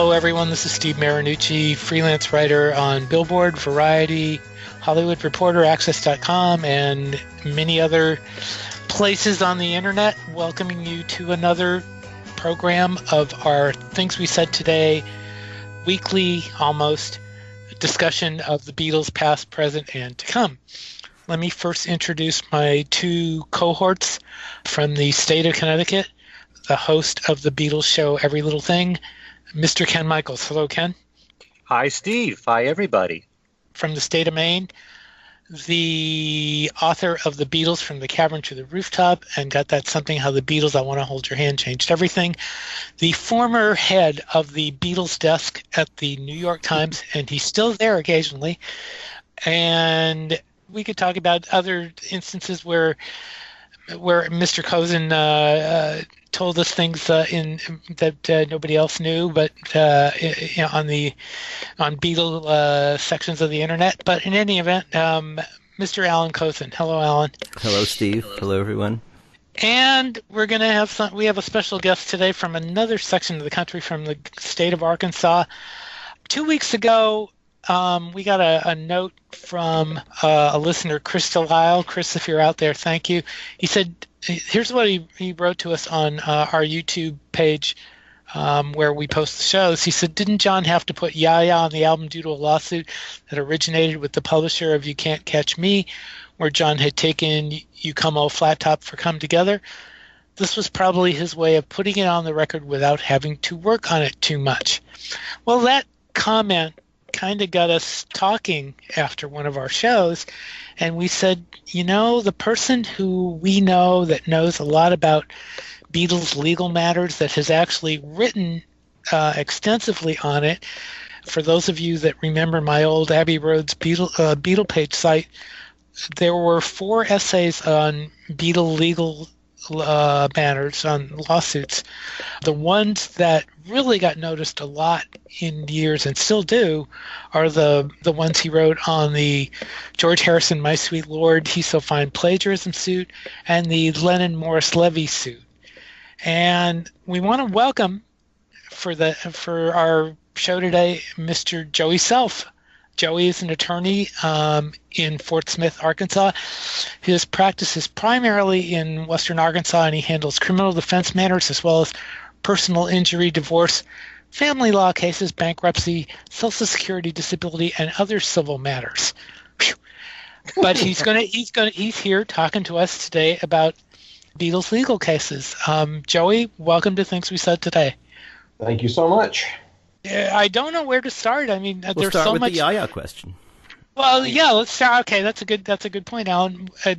Hello, everyone. This is Steve Marinucci, freelance writer on Billboard, Variety, Hollywood Reporter, Access.com, and many other places on the internet, welcoming you to another program of our Things We Said Today, weekly, almost, discussion of the Beatles past, present, and to come. Let me first introduce my two cohorts from the state of Connecticut, the host of the Beatles show Every Little Thing, Mr. Ken Michaels. Hello, Ken. Hi, Steve. Hi, everybody. From the state of Maine, the author of The Beatles from the Cavern to the Rooftop and Got That Something How the Beatles, I Want to Hold Your Hand, Changed Everything. The former head of the Beatles desk at the New York Times, and he's still there occasionally. And we could talk about other instances where Mr. Cozen told us things that nobody else knew, but on Beatle sections of the internet. But in any event, Mr. Alan Cozen. Hello, Alan. Hello, Steve. Hello, everyone. And we're going to have we have a special guest today from another section of the country, from the state of Arkansas. 2 weeks ago, we got a note from a listener, Chris Delisle. Chris, if you're out there, thank you. He said, here's what he wrote to us on our YouTube page where we post the shows. He said, didn't John have to put Ya-Ya on the album due to a lawsuit that originated with the publisher of You Can't Catch Me, where John had taken You Come Old Flat Top for Come Together? This was probably his way of putting it on the record without having to work on it too much. Well, that comment kind of got us talking after one of our shows, and we said, the person who we know that knows a lot about Beatles legal matters, that has actually written extensively on it, for those of you that remember my old Abbey Road's Beatle page site, there were 4 essays on Beatle legal matters, on lawsuits. The ones that really got noticed a lot in years and still do are the ones he wrote on the George Harrison My Sweet Lord He's So Fine plagiarism suit and the Lennon Morris Levy suit. And we want to welcome for our show today Mr. Joey Self. Joey is an attorney in Fort Smith, Arkansas. His practice is primarily in Western Arkansas, and he handles criminal defense matters as well as personal injury, divorce, family law cases, bankruptcy, Social Security, disability, and other civil matters. Whew. But he's here talking to us today about Beatles legal cases. Joey, welcome to Things We Said Today. Thank you so much. I don't know where to start. I mean, We'll there's start so with much. the Yaya question. Well, yeah, let's start. Okay, that's a good point, Alan. How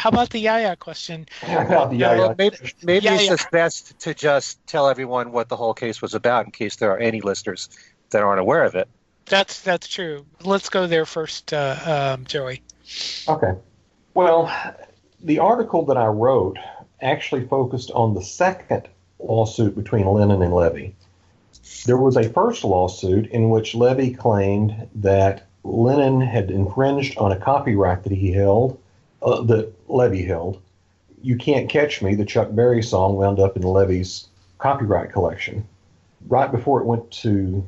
about the Yaya question? About the Well, maybe Yeah, it's yeah. just best to just tell everyone what the whole case was about in case there are any listeners that aren't aware of it. That's true. Let's go there first, Joey. Okay. Well, the article that I wrote actually focused on the second lawsuit between Lennon and Levy. There was a first lawsuit in which Levy claimed that Lennon had infringed on a copyright that he held, that Levy held. You Can't Catch Me, the Chuck Berry song, wound up in Levy's copyright collection. Right before it went to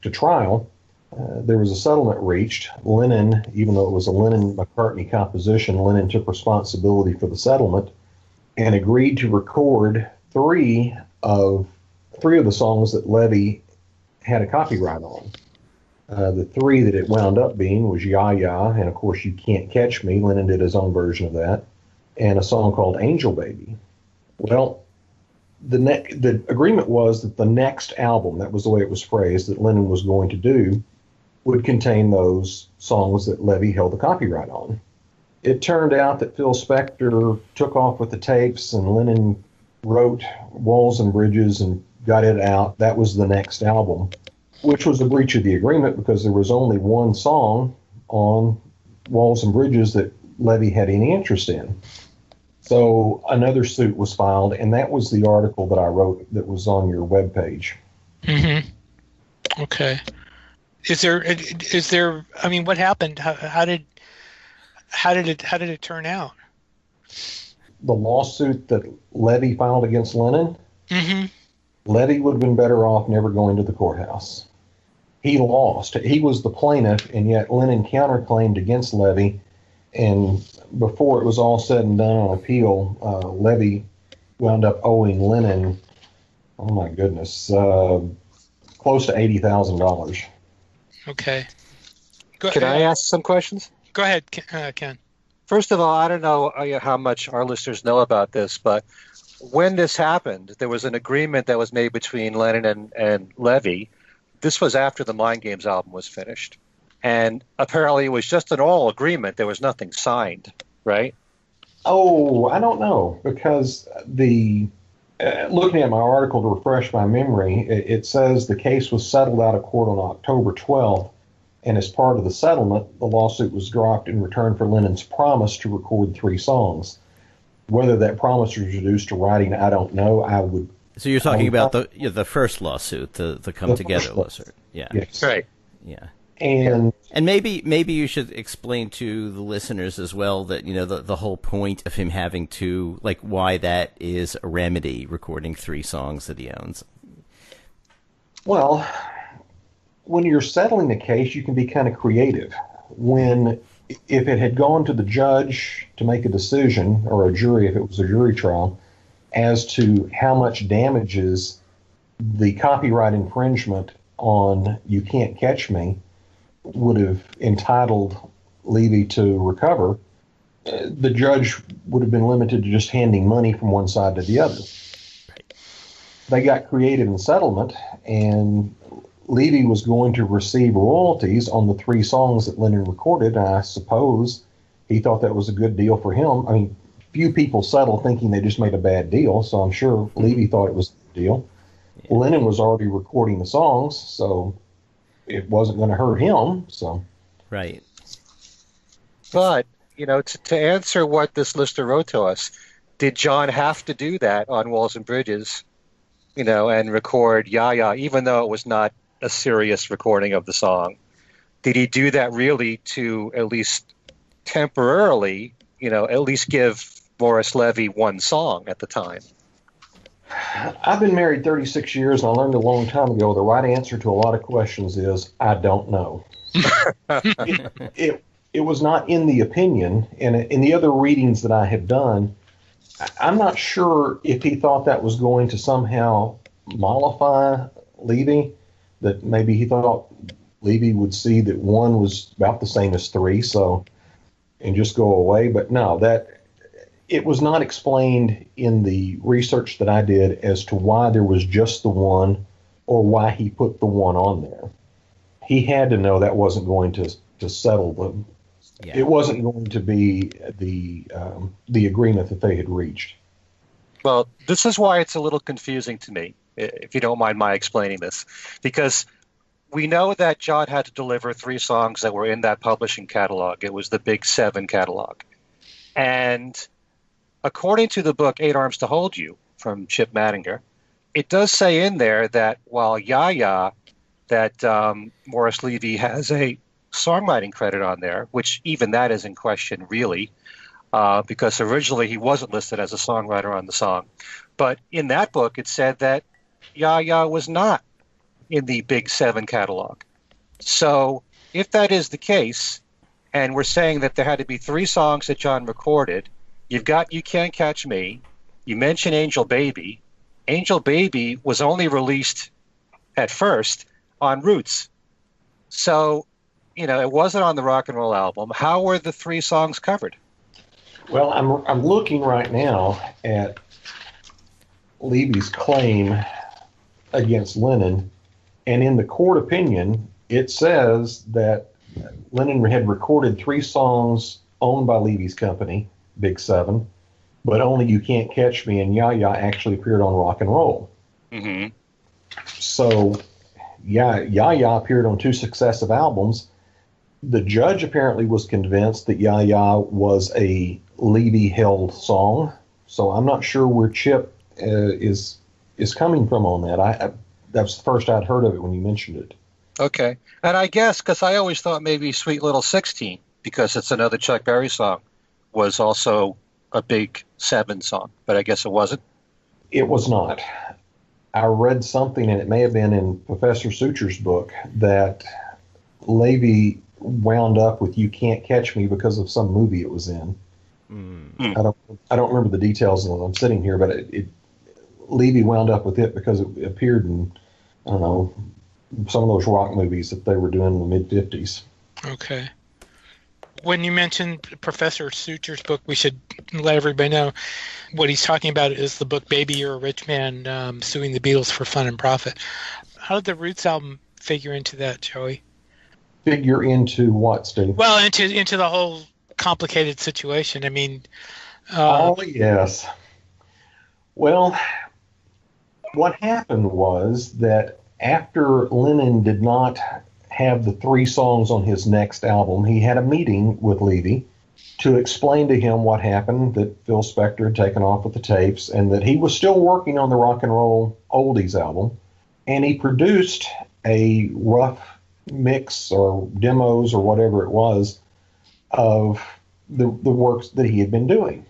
trial, there was a settlement reached. Lennon, even though it was a Lennon-McCartney composition, Lennon took responsibility for the settlement and agreed to record three of the songs that Levy had a copyright on. The 3 that it wound up being was Ya Ya, and of course You Can't Catch Me. Lennon did his own version of that, and a song called Angel Baby. Well, the agreement was that the next album, that was the way it was phrased, that Lennon was going to do, would contain those songs that Levy held the copyright on. It turned out that Phil Spector took off with the tapes, and Lennon wrote Walls and Bridges and got it out. That was the next album, which was a breach of the agreement because there was only one song on Walls and Bridges that Levy had any interest in. So another suit was filed, and that was the article that I wrote that was on your webpage. Mm-hmm. Okay. Is there? I mean, what happened? How did it turn out? The lawsuit that Levy filed against Lennon. Mm-hmm. Levy would have been better off never going to the courthouse. He lost. He was the plaintiff, and yet Lennon counterclaimed against Levy. And before it was all said and done on appeal, Levy wound up owing Lennon, oh my goodness, close to $80,000. Okay. Can I ask some questions? Go ahead, Ken. First of all, I don't know how much our listeners know about this, but when this happened, there was an agreement that was made between Lennon and Levy. This was after the Mind Games album was finished. And apparently it was just an oral agreement. There was nothing signed, right? Oh, I don't know, because looking at my article to refresh my memory, it says the case was settled out of court on October 12th, and as part of the settlement, the lawsuit was dropped in return for Lennon's promise to record 3 songs. Whether that promise was reduced to writing, I don't know. So you're talking about the first lawsuit, the Come Together lawsuit. Yeah. Yes. Right. Yeah. And maybe you should explain to the listeners as well that the whole point of him having to, like, why that is a remedy, recording 3 songs that he owns. Well, when you're settling a case, you can be kind of creative. If it had gone to the judge to make a decision, or a jury if it was a jury trial, as to how much damages the copyright infringement on You Can't Catch Me would have entitled Levy to recover, the judge would have been limited to just handing money from one side to the other. Right. They got creative in settlement, and Levy was going to receive royalties on the 3 songs that Lennon recorded, and I suppose he thought that was a good deal for him. I mean, few people settle thinking they just made a bad deal, so I'm sure Levy thought it was a good deal. Yeah. Lennon was already recording the songs, so it wasn't going to hurt him. So, right. But, to answer what this listener wrote to us, did John have to do that on Walls and Bridges, and record Ya Ya, even though it was not a serious recording of the song? Did he do that really to at least temporarily, at least give Morris Levy 1 song at the time? I've been married 36 years, and I learned a long time ago the right answer to a lot of questions is, I don't know. It was not in the opinion, and in the other readings that I have done, I'm not sure if he thought that was going to somehow mollify Levy, that maybe he thought Levy would see that 1 was about the same as 3, and just go away. But no, it was not explained in the research that I did as to why there was just the 1 or why he put the 1 on there. He had to know that wasn't going to settle them. Yeah. It wasn't going to be the agreement that they had reached. Well, this is why it's a little confusing to me, if you don't mind my explaining this, because we know that John had to deliver 3 songs that were in that publishing catalog. It was the Big 7 catalog. And according to the book 8 Arms to Hold You from Chip Mattinger, it does say in there that while Ya Ya, that Morris Levy has a songwriting credit on there, which even that is in question, really, because originally he wasn't listed as a songwriter on the song. But in that book, it said that Ya Ya was not in the Big 7 catalog. So if that is the case, and we're saying that there had to be 3 songs that John recorded, you've got You Can't Catch Me, you mentioned Angel Baby. Angel Baby was only released at first on Roots. So, it wasn't on the rock and roll album. How were the 3 songs covered? Well, I'm looking right now at Levy's claim against Lennon, and in the court opinion, it says that Lennon had recorded 3 songs owned by Levy's company, Big 7, but only You Can't Catch Me and Ya Ya actually appeared on Rock and Roll. Mm-hmm. So, Ya Ya appeared on 2 successive albums. The judge apparently was convinced that Ya Ya was a Levy-held song, so I'm not sure where Chip is coming from on that. That's the first I'd heard of it when you mentioned it. Okay. And I guess, because I always thought maybe Sweet Little 16, because it's another Chuck Berry song, was also a Big 7 song, but I guess it wasn't. It was not. I read something, and it may have been in Professor Suture's book, that Levy wound up with "You Can't Catch Me" because of some movie it was in. Mm. I don't remember the details as I'm sitting here, but Levy wound up with it because it appeared in, I don't know, some of those rock movies that they were doing in the mid '50s. Okay. When you mentioned Professor Suture's book, we should let everybody know what he's talking about is the book "Baby, You're a Rich Man," suing the Beatles for fun and profit. How did the Roots album figure into that, Joey? Figure into what, Steve? Well, into the whole complicated situation. I mean, Oh, yes. Well, what happened was that after Lennon did not have the 3 songs on his next album, he had a meeting with Levy to explain to him what happened, that Phil Spector had taken off with the tapes, and that he was still working on the Rock and Roll Oldies album. And he produced a rough mix or demos or whatever it was of the works that he had been doing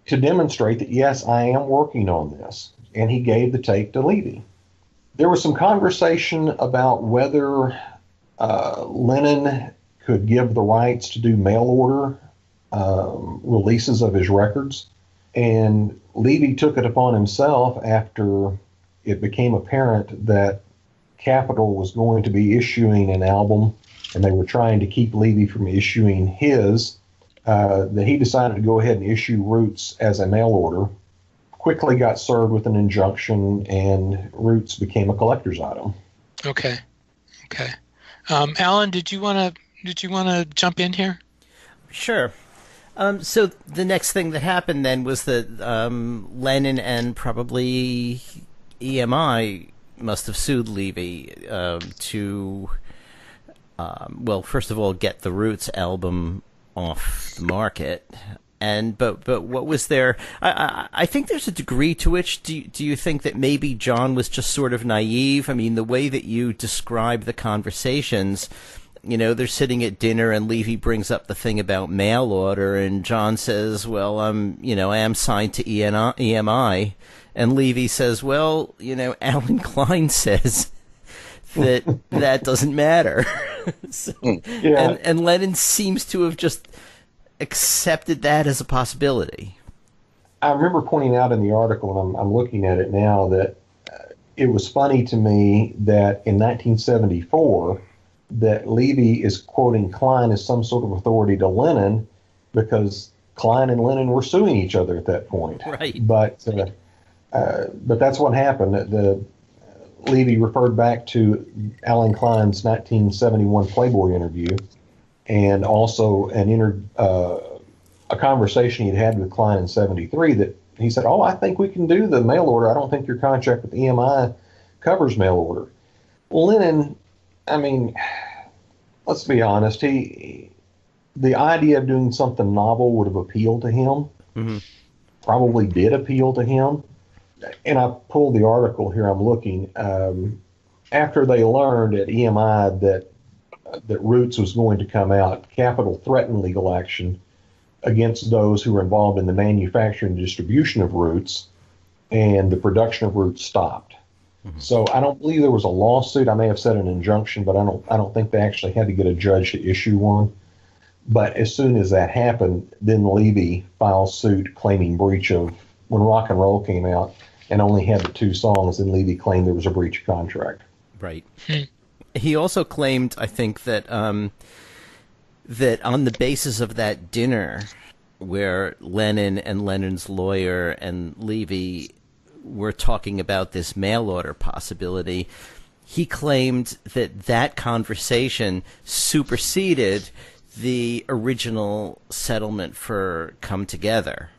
to demonstrate that, yes, I am working on this. And he gave the tape to Levy. There was some conversation about whether Lennon could give the rights to do mail order releases of his records. And Levy took it upon himself after it became apparent that Capitol was going to be issuing an album, and they were trying to keep Levy from issuing his, that he decided to go ahead and issue Roots as a mail order. Quickly got served with an injunction, and Roots became a collector's item. Okay. Alan, did you want to jump in here? Sure. So the next thing that happened then was that Lennon and probably EMI must have sued Levy to, well, first of all, get the Roots album off the market. But what was there? I think there's a degree to which do you think that maybe John was just sort of naive? I mean, the way that you describe the conversations, they're sitting at dinner and Levy brings up the thing about mail order, and John says, "Well, I am signed to EMI," and Levy says, "Well, Alan Klein says that doesn't matter." So, Yeah. and Lennon seems to have just accepted that as a possibility. I remember pointing out in the article, and I'm looking at it now, that it was funny to me that in 1974 that Levy is quoting Klein as some sort of authority to Lennon, because Klein and Lennon were suing each other at that point. Right. But that's what happened. The Levy referred back to Alan Klein's 1971 Playboy interview, and also a conversation he'd had with Klein in '73 that he said, "Oh, I think we can do the mail order. I don't think your contract with EMI covers mail order." Lennon, I mean, let's be honest, the idea of doing something novel would have appealed to him, Mm-hmm. probably did appeal to him. And I pulled the article here, I'm looking. After they learned at EMI that Roots was going to come out, Capitol threatened legal action against those who were involved in the manufacture and distribution of Roots, and the production of Roots stopped. Mm-hmm. So I don't believe there was a lawsuit. I may have said an injunction, but I don't think they actually had to get a judge to issue one. But as soon as that happened, then Levy filed suit claiming breach of, when Rock and Roll came out and only had the 2 songs, then Levy claimed there was a breach of contract. Right. He also claimed, I think, that that on the basis of that dinner where Lennon and Lennon's lawyer and Levy were talking about this mail order possibility, he claimed that conversation superseded the original settlement for Come Together.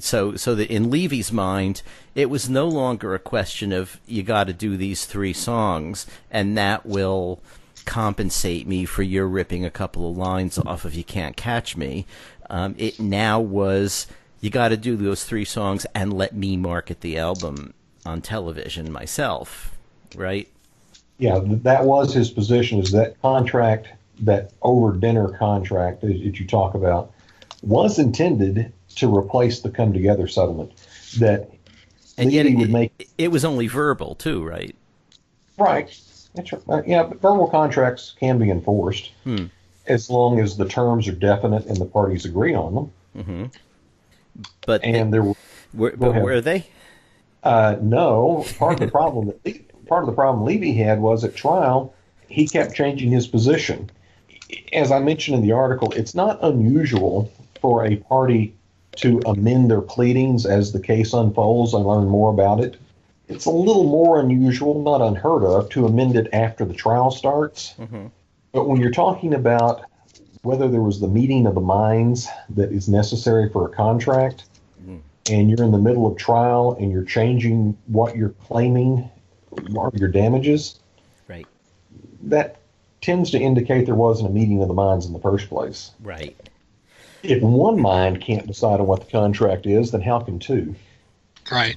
So that in Levy's mind, it was no longer a question of, you got to do these 3 songs and that will compensate me for your ripping a couple of lines off of You Can't Catch Me. It now was, you got to do those 3 songs and let me market the album on television myself, right? Yeah, that was his position, is that contract, that over-dinner contract that you talk about, was intended to replace the Come Together settlement. That And yet Levy would make it was only verbal too, right? right. That's right. Yeah, but verbal contracts can be enforced as long as the terms are definite and the parties agree on them. Mm-hmm. But And were they? No. Part of the problem Levy had was at trial he kept changing his position. As I mentioned in the article, it's not unusual for a party to amend their pleadings as the case unfolds and learn more about it. It's a little more unusual, not unheard of, to amend it after the trial starts. Mm-hmm. But when you're talking about whether there was the meeting of the minds that is necessary for a contract, and you're in the middle of trial and you're changing what you're claiming are your damages, right, that tends to indicate there wasn't a meeting of the minds in the first place. Right. If one mind can't decide on what the contract is, then how can two? Right.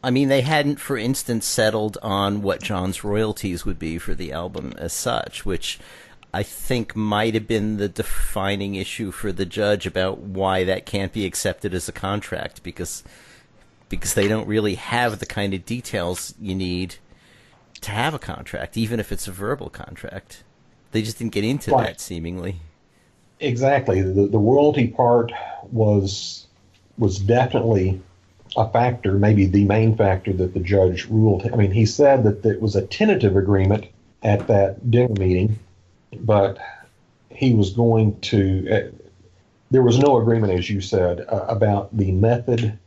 I mean, they hadn't, for instance, settled on what John's royalties would be for the album as such, which I think might have been the defining issue for the judge about why that can't be accepted as a contract, because they don't really have the kind of details you need to have a contract, even if it's a verbal contract. They just didn't get into that, seemingly. Exactly. The royalty part was definitely a factor, maybe the main factor that the judge ruled. I mean, he said that it was a tentative agreement at that dinner meeting, but he was going to, there was no agreement, as you said, about the method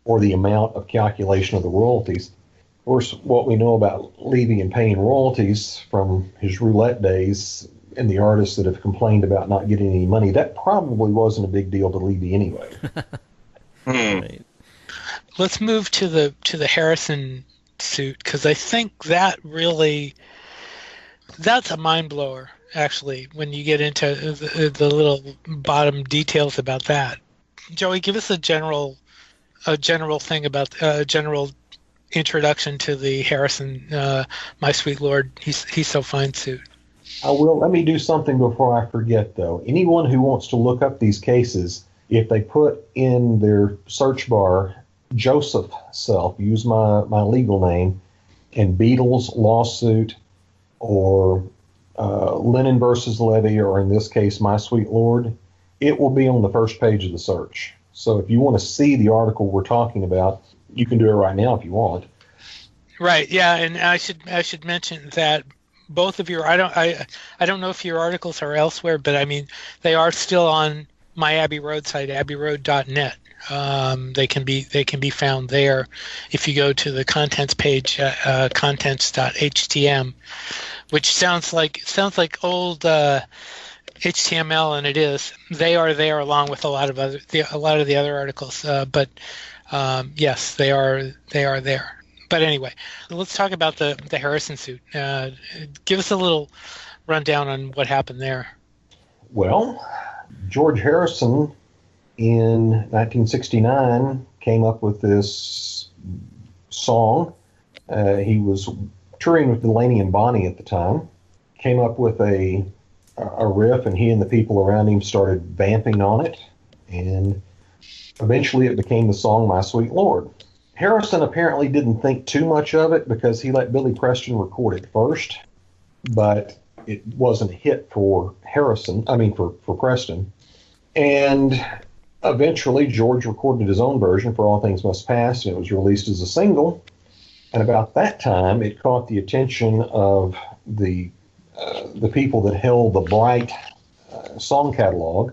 or the amount of calculation of the royalties. Of course, what we know about Levy and paying royalties from his roulette days and the artists that have complained about not getting any money, that probably wasn't a big deal to Levy anyway. Right. Let's move to the Harrison suit, because I think that's a mind blower, actually, when you get into the little bottom details about that. Joey, give us a general thing about general introduction to the Harrison My Sweet Lord, He's So Fine suit. I will. Let me do something before I forget, though. Anyone who wants to look up these cases, if they put in their search bar Joseph Self, use my legal name, and Beatles lawsuit, or Lennon versus Levy, or in this case, My Sweet Lord, it will be on the first page of the search. So if you want to see the article we're talking about, you can do it right now if you want. Right. Yeah, and I should mention that both of your I don't know if your articles are elsewhere, but I mean they are still on my Abbey Road site, abbeyroad.net. They can be found there if you go to the contents page, contents.htm, which sounds like old HTML, and it is. They are there along with a lot of the other articles. But yes, they are there. But anyway, let's talk about the Harrison suit. Give us a little rundown on what happened there. Well, George Harrison in 1969 came up with this song. He was touring with Delaney and Bonnie at the time. Came up with a riff, and he and the people around him started vamping on it, and eventually it became the song My Sweet Lord. Harrison apparently didn't think too much of it because he let Billy Preston record it first, but it wasn't a hit for for Preston. And eventually George recorded his own version, For All Things Must Pass, and it was released as a single. And about that time, it caught the attention of the people that held the Bright song catalog,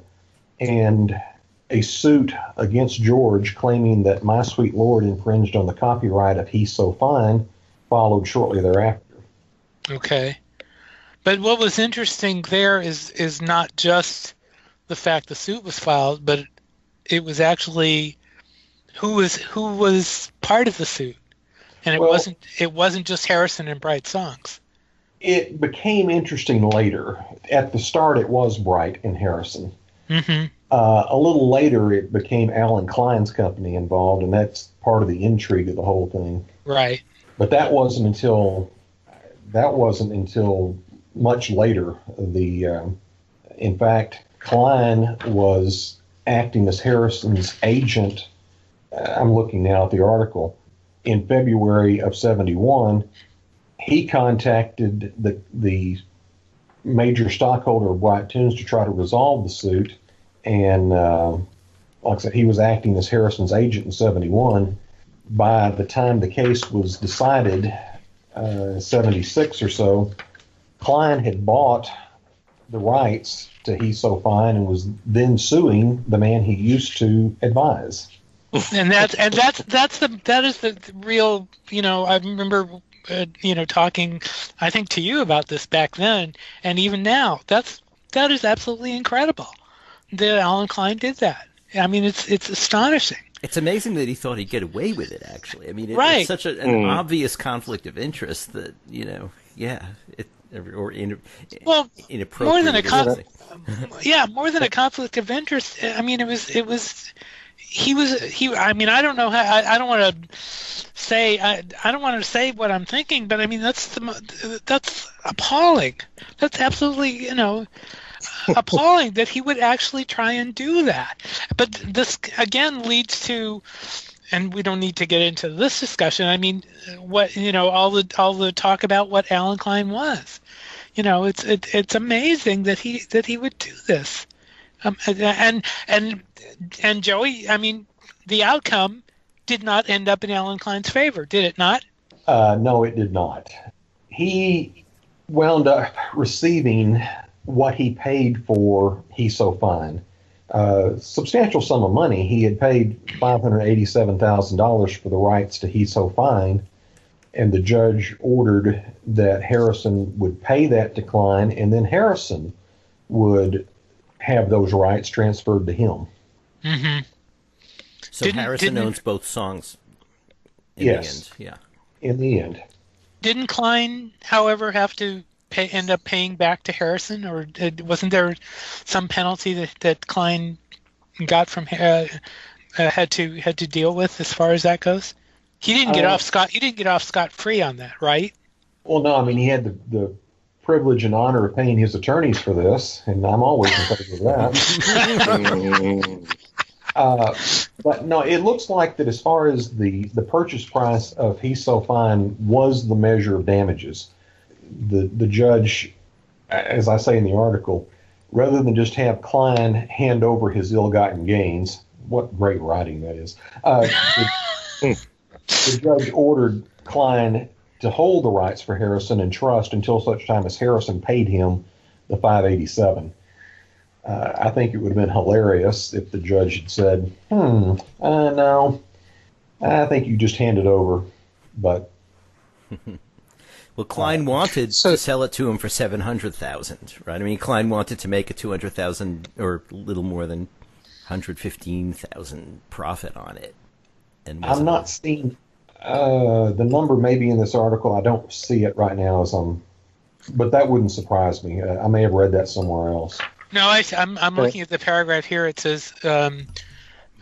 and a suit against George claiming that My Sweet Lord infringed on the copyright of He's So Fine followed shortly thereafter. Okay. But what was interesting there is not just the fact the suit was filed, but it was actually who was part of the suit. And it wasn't just Harrison and Bright songs. It became interesting later. At the start, it was Bright and Harrison. Mm-hmm. A little later, it became Alan Klein's company involved, and that's part of the intrigue of the whole thing. Right. But that wasn't until much later. In fact, Klein was acting as Harrison's agent I'm looking now at the article. In February of '71, he contacted the major stockholder of Bright Tunes to try to resolve the suit. And like I said, he was acting as Harrison's agent in '71. By the time the case was decided, '76 or so, Klein had bought the rights to He's So Fine and was then suing the man he used to advise. And that is the real, I remember talking, I think, to you about this back then, and even now, that is absolutely incredible that Alan Klein did that. I mean, it's astonishing. It's amazing that he thought he'd get away with it, actually. I mean, Right. It's such an obvious conflict of interest that, inappropriate. More than more than a conflict of interest. I mean, I mean, I don't know how. I don't want to say. I don't want to say what I'm thinking, but I mean, that's appalling. That's absolutely, appalling that he would actually try and do that. But this again leads to, and we don't need to get into this discussion. I mean, what all the talk about what Alan Klein was. It's amazing that he would do this. And Joey, I mean, the outcome did not end up in Alan Klein's favor, did it not? No, it did not. He wound up receiving what he paid for He's So Fine. Substantial sum of money. He had paid $587,000 for the rights to He's So Fine, and the judge ordered that Harrison would pay that to Klein, and then Harrison would have those rights transferred to him. Mm-hmm. So Harrison owns both songs in the end. Yeah. In the end. Didn't Klein, however, have to end up paying back to Harrison, or wasn't there some penalty that Klein got from had to deal with as far as that goes? He didn't get off scot-free on that, right? Well, no, I mean, he had the privilege and honor of paying his attorneys for this, and I'm always in favor of that. But no, it looks like that as far as the purchase price of He's So Fine was the measure of damages. The judge, as I say in the article, rather than just have Klein hand over his ill-gotten gains, what great writing that is, the judge ordered Klein to hold the rights for Harrison in trust until such time as Harrison paid him the $587,000. I think it would have been hilarious if the judge had said, no, I think you just hand it over. But well, Klein wanted to sell it to him for $700,000, right? I mean, Klein wanted to make a $200,000 or a little more than $115,000 profit on it. And I'm not seeing the number maybe in this article. I don't see it right now but that wouldn't surprise me. I may have read that somewhere else. No, I'm looking at the paragraph here. It says, and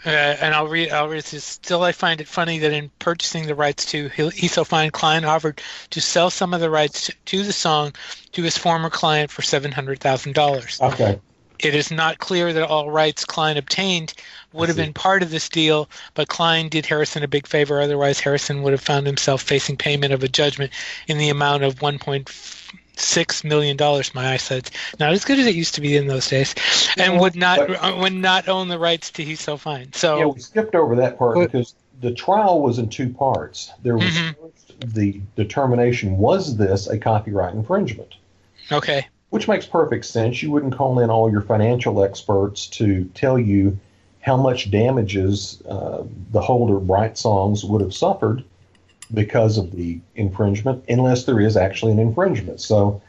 I'll read this. Still, I find it funny that in purchasing the rights to He's So Fine, Klein offered to sell some of the rights to the song to his former client for $700,000. Okay. It is not clear that all rights Klein obtained would have been part of this deal, but Klein did Harrison a big favor. Otherwise, Harrison would have found himself facing payment of a judgment in the amount of $1.6 million. My eyesight's not as good as it used to be in those days, and would not own the rights to He's So Fine. So yeah, we skipped over that part because the trial was in two parts. There was first the determination, was this a copyright infringement? Okay. Which makes perfect sense. You wouldn't call in all your financial experts to tell you how much damages the holder of Bright Songs would have suffered because of the infringement, unless there is actually an infringement. So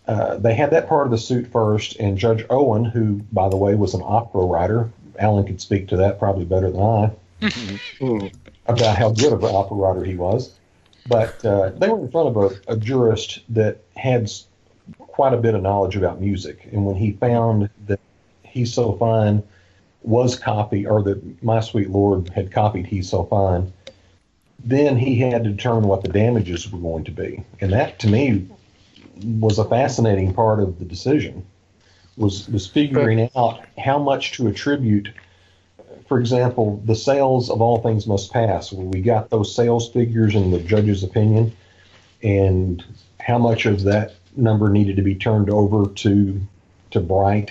they had that part of the suit first, and Judge Owen, who, by the way, was an opera writer, Alan could speak to that probably better than I, about how good of an opera writer he was. But they were in front of a jurist that had quite a bit of knowledge about music, and when he found that He's So Fine was copied, or that My Sweet Lord had copied He's So Fine, then he had to determine what the damages were going to be. And that, to me, was a fascinating part of the decision, was figuring out how much to attribute. for example, the sales of All Things Must Pass, we got those sales figures in the judge's opinion, and how much of that number needed to be turned over to Bright.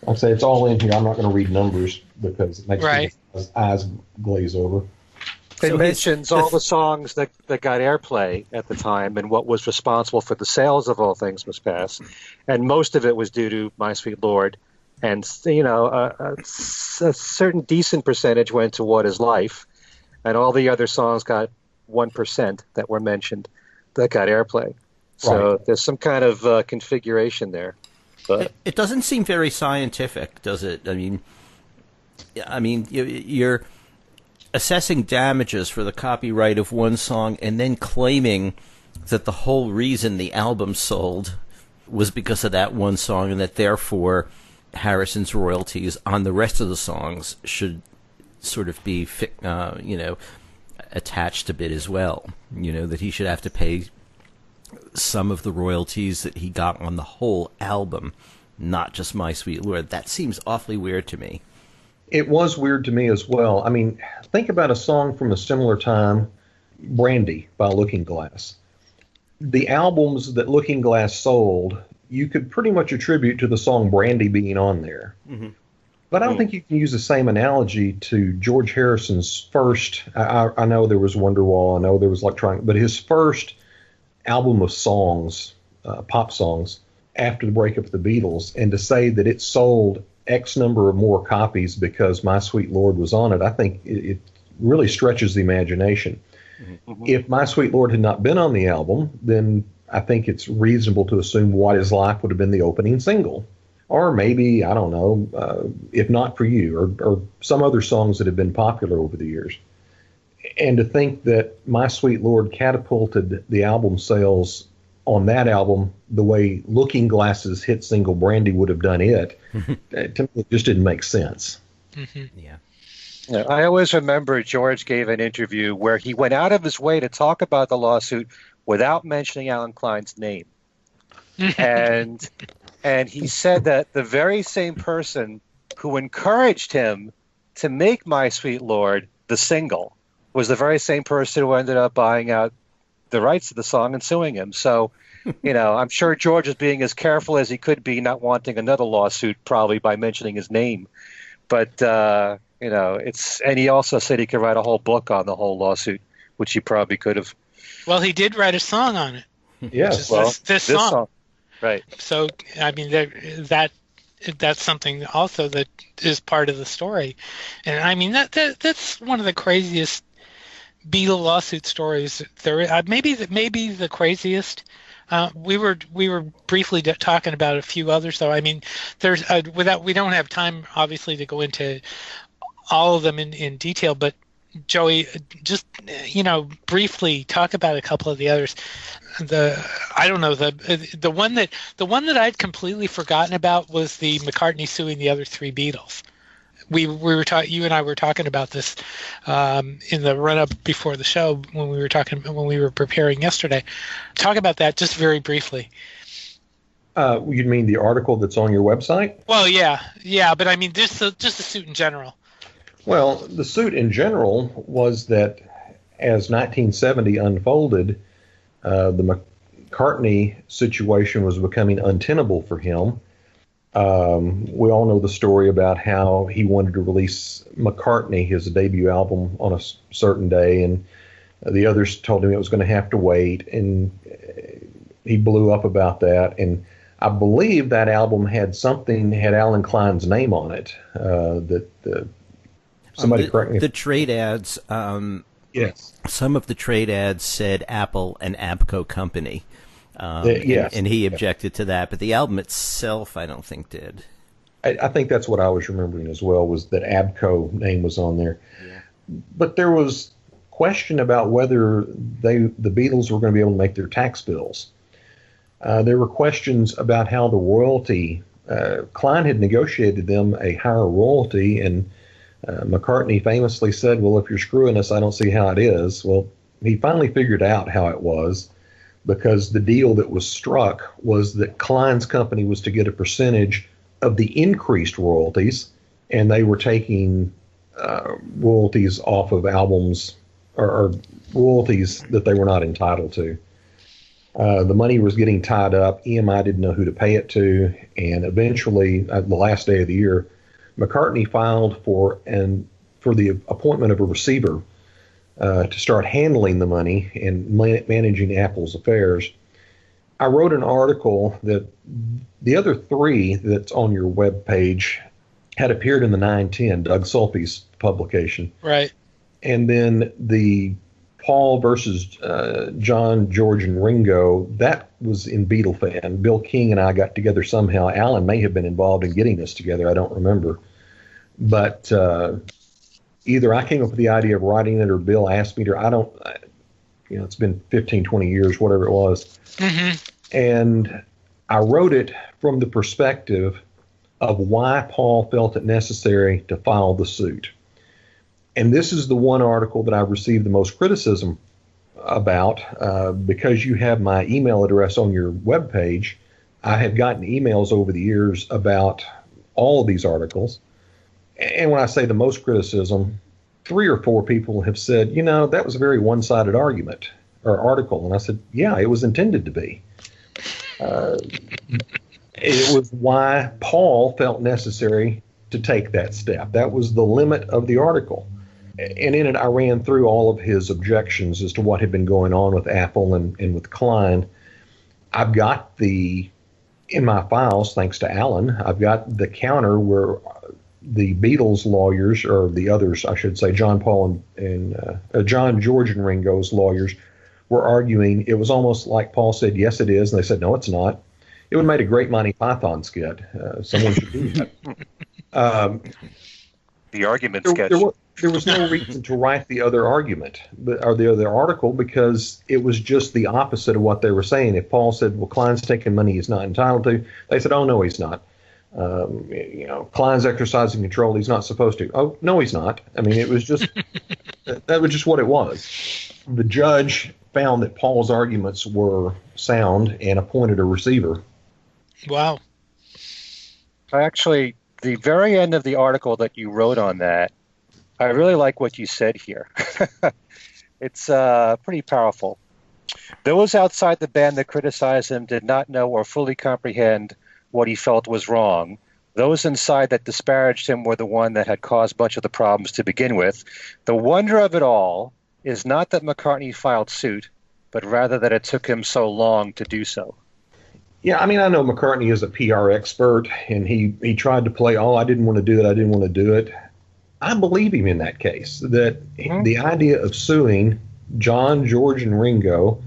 Like I say, it's all in here. I'm not going to read numbers because it makes people's eyes glaze over. It mentions all the songs that got airplay at the time and what was responsible for the sales of All Things Must Pass. And most of it was due to My Sweet Lord. And, a certain decent percentage went to What Is Life. And all the other songs got 1% that were mentioned that got airplay. So there's some kind of configuration there. But it doesn't seem very scientific, does it? I mean, you're assessing damages for the copyright of one song and then claiming that the whole reason the album sold was because of that one song, and that therefore Harrison's royalties on the rest of the songs should sort of be, attached a bit as well. That he should have to pay some of the royalties that he got on the whole album, not just My Sweet Lord. That seems awfully weird to me. It was weird to me as well. I mean, think about a song from a similar time, Brandy by Looking Glass. The albums that Looking Glass sold, you could pretty much attribute to the song Brandy being on there. Mm-hmm. But I don't think you can use the same analogy to George Harrison's first. I know there was Wonderwall, I know there was Electronic, but his first album of songs, pop songs, after the breakup of the Beatles, and to say that it sold X number of more copies because My Sweet Lord was on it, I think it really stretches the imagination. Mm-hmm. If My Sweet Lord had not been on the album, then I think it's reasonable to assume What Is Life would have been the opening single. Or maybe, I don't know, If Not For You, or some other songs that have been popular over the years. And to think that My Sweet Lord catapulted the album sales on that album the way Looking Glass's hit single Brandy would have done it, to me, it just didn't make sense. Mm-hmm. Yeah. Yeah, I always remember George gave an interview where he went out of his way to talk about the lawsuit without mentioning Alan Klein's name. and he said that the very same person who encouraged him to make My Sweet Lord the single was the very same person who ended up buying out the rights to the song and suing him. So, I'm sure George is being as careful as he could be, not wanting another lawsuit probably by mentioning his name. But, and he also said he could write a whole book on the whole lawsuit, which he probably could have. Well, he did write a song on it. Yes, this song. Right. So, I mean, that's something also that is part of the story. And I mean, that's one of the craziest Beatle lawsuit stories there. Maybe the craziest. We were briefly talking about a few others, though. I mean, there's we don't have time, obviously, to go into all of them in detail. But Joey, just briefly talk about a couple of the others. The one that I'd completely forgotten about was the McCartney suing the other three Beatles. You and I were talking about this in the run up before the show when we were preparing yesterday. Talk about that just very briefly. You mean the article that's on your website? Well, yeah, but I mean just the suit in general. Well, the suit in general was that as 1970 unfolded, the McCartney situation was becoming untenable for him. We all know the story about how he wanted to release McCartney, his debut album, on a certain day, and the others told him it was going to have to wait, and he blew up about that. And I believe that album had Alan Klein's name on it. Somebody correct me. The trade ads. Yes. Some of the trade ads said Apple and Abco Company. Yes. And he objected to that, but the album itself, I don't think did. I think that's what I was remembering as well, was that Abco name was on there. Yeah. But there was question about whether the Beatles were going to be able to make their tax bills. There were questions about how the royalty, Klein had negotiated them a higher royalty, and McCartney famously said, well, if you're screwing us, I don't see how it is. Well, he finally figured out how it was, because the deal that was struck was that Klein's company was to get a percentage of the increased royalties, and they were taking royalties off of albums or royalties that they were not entitled to. The money was getting tied up. EMI didn't know who to pay it to, and eventually, at the last day of the year, McCartney filed for the appointment of a receiver to start handling the money and managing Apple's affairs. I wrote an article that the other three that's on your webpage had appeared in the 910, Doug Sulpy's publication. Right. And then the Paul versus John, George, and Ringo, that was in Beatle Fan. Bill King and I got together somehow. Alan may have been involved in getting this together. I don't remember. But either I came up with the idea of writing it or Bill asked me to. It's been 15, 20 years, whatever it was. Mm-hmm. And I wrote it from the perspective of why Paul felt it necessary to file the suit. And this is the one article that I've received the most criticism about because you have my email address on your webpage. I have gotten emails over the years about all of these articles. And when I say the most criticism, 3 or 4 people have said, that was a very one-sided argument or article. And I said, yeah, it was intended to be. It was why Paul felt necessary to take that step. That was the limit of the article. And in it, I ran through all of his objections as to what had been going on with Apple and with Klein. I've got in my files, thanks to Alan, I've got the counter where the Beatles lawyers, or the others, I should say, John, Paul, and John, George, and Ringo's lawyers were arguing. It was almost like Paul said, yes, it is. And they said, no, it's not. It would have made a great Monty Python skit. Someone should do that. The argument sketch. There was no reason to write the other argument or the other article because it was just the opposite of what they were saying. If Paul said, well, Klein's taking money he's not entitled to, they said, oh, no, he's not. Klein's exercising control he's not supposed to. Oh, no, he's not. I mean, it was just that was just what it was. The judge found that Paul's arguments were sound and appointed a receiver. Wow. Actually, the very end of the article that you wrote on that, I really like what you said here. It's pretty powerful. Those outside the band that criticized him did not know or fully comprehend what he felt was wrong. Those inside that disparaged him were the one that had caused much of the problems to begin with. The wonder of it all is not that McCartney filed suit, but rather that it took him so long to do so. Yeah, I mean, I know McCartney is a PR expert, and he tried to play, I didn't want to do it. I believe him in that case, that the idea of suing John, George, and Ringo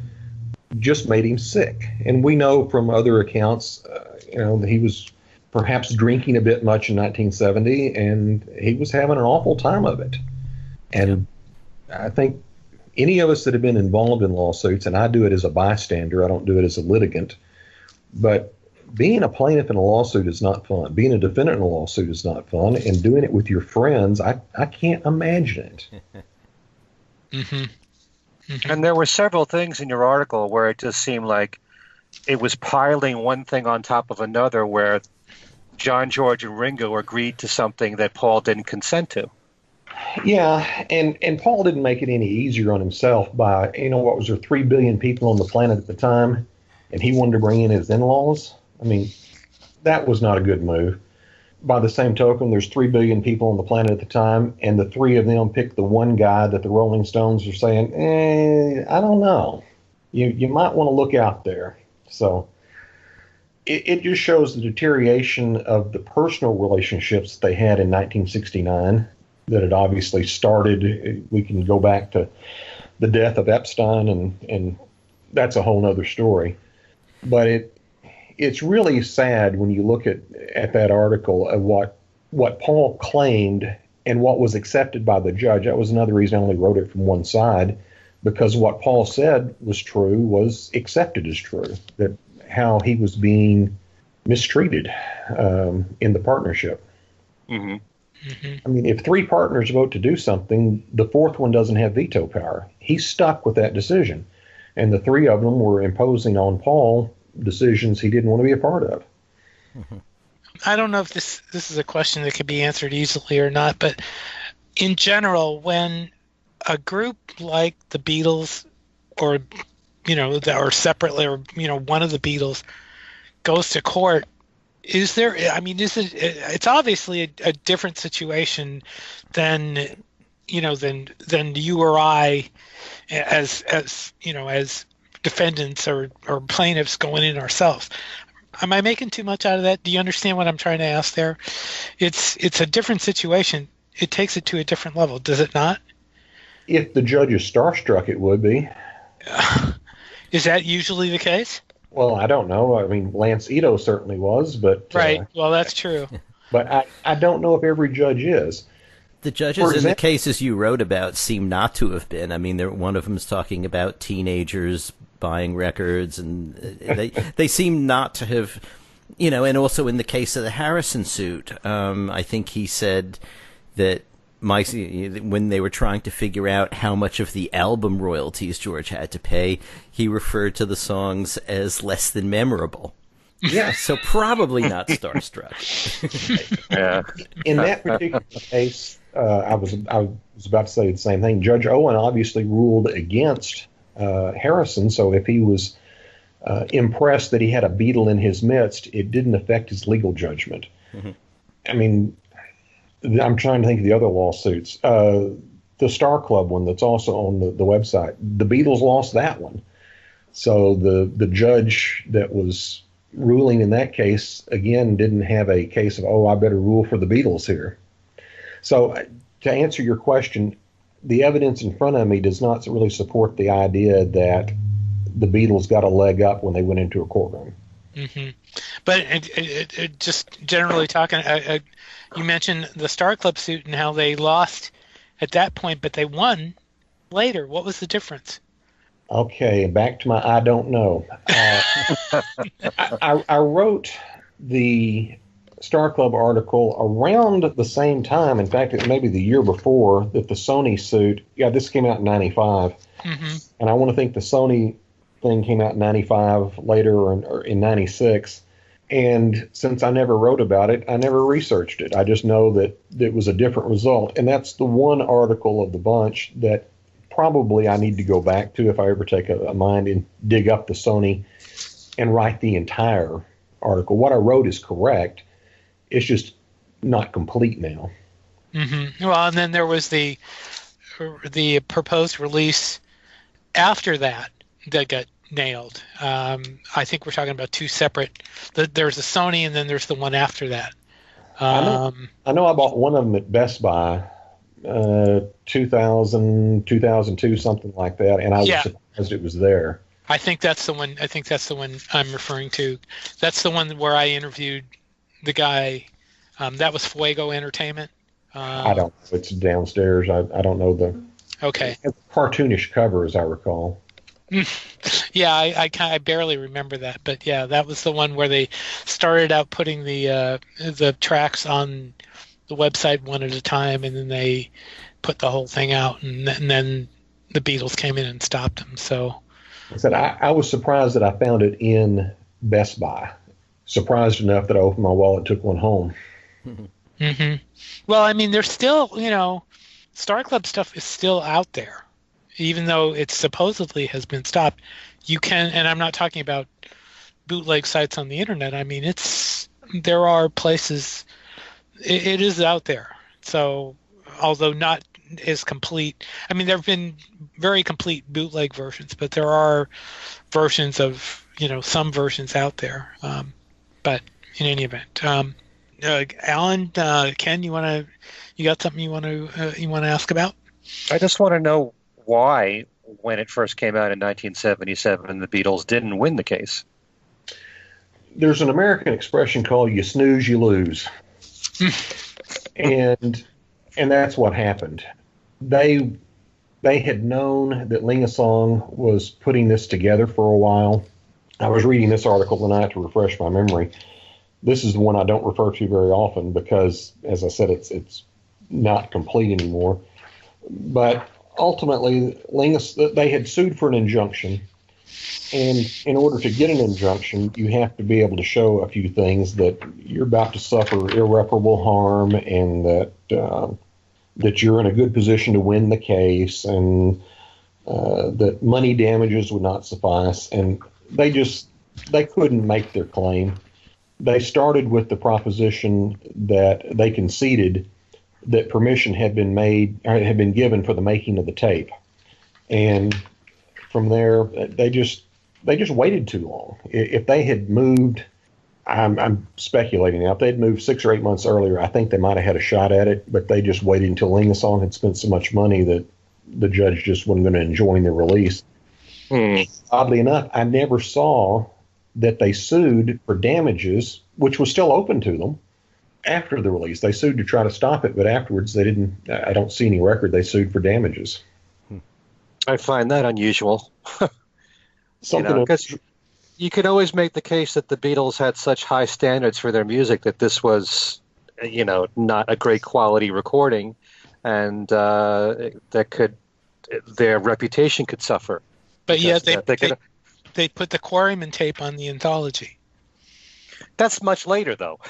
just made him sick. And we know from other accounts, that he was perhaps drinking a bit much in 1970, and he was having an awful time of it. And I think any of us that have been involved in lawsuits, and I do it as a bystander, I don't do it as a litigant, but being a plaintiff in a lawsuit is not fun. Being a defendant in a lawsuit is not fun. And doing it with your friends, I can't imagine it. Mm-hmm. Mm-hmm. And there were several things in your article where it just seemed like it was piling one thing on top of another, where John, George, and Ringo agreed to something that Paul didn't consent to. Yeah, and Paul didn't make it any easier on himself by, what was there, 3 billion people on the planet at the time, and he wanted to bring in his in-laws? I mean, that was not a good move. By the same token, there's 3 billion people on the planet at the time, and the 3 of them picked the one guy that the Rolling Stones are saying, I don't know. You might want to look out there. So it just shows the deterioration of the personal relationships they had in 1969 that had obviously started. We can go back to the death of Epstein, and that's a whole other story. But it's really sad when you look at that article of what Paul claimed and what was accepted by the judge. That was another reason I only wrote it from one side, because what Paul said was true was accepted as true, that how he was being mistreated in the partnership. Mm-hmm. Mm-hmm. I mean, if 3 partners vote to do something, the 4th one doesn't have veto power. He's stuck with that decision. And the 3 of them were imposing on Paul decisions he didn't want to be a part of. I don't know if this is a question that could be answered easily or not, but in general, when a group like the Beatles, or that or separately, or one of the Beatles goes to court, is there? I mean, is it? It's obviously a different situation than than you or I, as defendants or plaintiffs going in ourselves. Am I making too much out of that? Do you understand what I'm trying to ask there? It's a different situation. It takes it to a different level, does it not? If the judge is starstruck, it would be. Is that usually the case? Well, I don't know. I mean, Lance Ito certainly was, but right. Well, that's true. But I don't know if every judge is. The judges in the cases you wrote about seem not to have been. I mean, one of them is talking about teenagers buying records, and they seem not to have, and also in the case of the Harrison suit, I think he said that when they were trying to figure out how much of the album royalties George had to pay, he referred to the songs as less than memorable. Yeah. So probably not starstruck. Yeah. In that particular case, I was about to say the same thing. Judge Owen obviously ruled against Harrison, so if he was impressed that he had a Beatle in his midst, it didn't affect his legal judgment. Mm-hmm. I mean, I'm trying to think of the other lawsuits. The Star Club one that's also on the website, the Beatles lost that one. So the judge that was ruling in that case, again, didn't have a case of, I better rule for the Beatles here. So to answer your question, the evidence in front of me does not really support the idea that the Beatles got a leg up when they went into a courtroom. Mm-hmm. But it just generally talking, you mentioned the Star Club suit and how they lost at that point, but they won later. What was the difference? Okay, back to my I don't know. I wrote the Star Club article around the same time. In fact, it may be the year before that the Sony suit. Yeah, this came out in '95, mm-hmm. And I want to think the Sony thing came out in '95 later or in '96. And since I never wrote about it, I never researched it. I just know that it was a different result, and that's the one article of the bunch that probably I need to go back to if I ever take a mind and dig up the Sony and write the entire article. What I wrote is correct. It's just not complete now. Mm-hmm. Well, and then there was the proposed release after that got nailed. I think we're talking about two separate. There's the Sony, and then there's the one after that. I know I bought one of them at Best Buy, 2000, 2002, something like that, and I was surprised it was there. I think that's the one. I think that's the one I'm referring to. That's the one where I interviewed the guy. That was Fuego Entertainment. I don't know. It's downstairs. I don't know the. Okay. It's a cartoonish cover, as I recall. Yeah, I barely remember that, but yeah, that was the one where they started out putting the tracks on the website one at a time, and then they put the whole thing out, and then the Beatles came in and stopped them. So I said I was surprised that I found it in Best Buy. Surprised enough that I opened my wallet, took one home. Mm-hmm. Well, I mean, there's still, Star Club stuff is still out there, even though it supposedly has been stopped. You can, and I'm not talking about bootleg sites on the internet. I mean, there are places. It is out there. So, although not as complete, I mean, there have been very complete bootleg versions, but there are versions of, some versions out there. But in any event, Alan, Ken, you got something you want to ask about? I just want to know why, when it first came out in 1977, the Beatles didn't win the case. There's an American expression called "you snooze, you lose." and that's what happened. They had known that Ling Song was putting this together for a while. I was reading this article tonight to refresh my memory. This is the one I don't refer to very often because, as I said, it's not complete anymore. But ultimately, they had sued for an injunction. And in order to get an injunction, you have to be able to show a few things, that you're about to suffer irreparable harm and that that you're in a good position to win the case, and that money damages would not suffice, and they couldn't make their claim. They started with the proposition that they conceded that permission had been made or had been given for the making of the tape, and from there they just waited too long. If they had moved, I'm speculating now, if they'd moved 6 or 8 months earlier, I think they might have had a shot at it, but they just waited until Ingersoll had spent so much money that the judge just wasn't going to enjoin the release. Oddly enough, I never saw that they sued for damages, which was still open to them after the release. They sued to try to stop it, but afterwards they didn't. I don't see any record they sued for damages. I find that unusual. Something because you could always make the case that the Beatles had such high standards for their music that this was, not a great quality recording, and their reputation could suffer. But yet they put the Quarryman tape on the anthology. That's much later, though.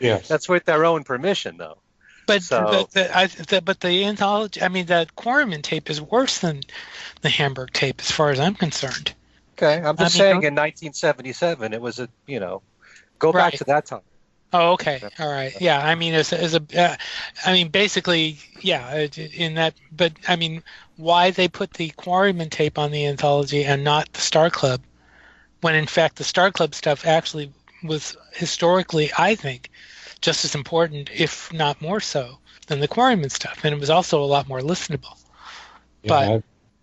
Yes. That's with their own permission, though. But the anthology, the Quarryman tape is worse than the Hamburg tape, as far as I'm concerned. Okay, I'm just saying in 1977, it was go back to that time. Oh, okay, all right, yeah. Basically, yeah. In that, but why they put the Quarryman tape on the anthology and not the Star Club, when in fact the Star Club stuff actually was historically, I think, just as important, if not more so, than the Quarryman stuff, and it was also a lot more listenable. Yeah, but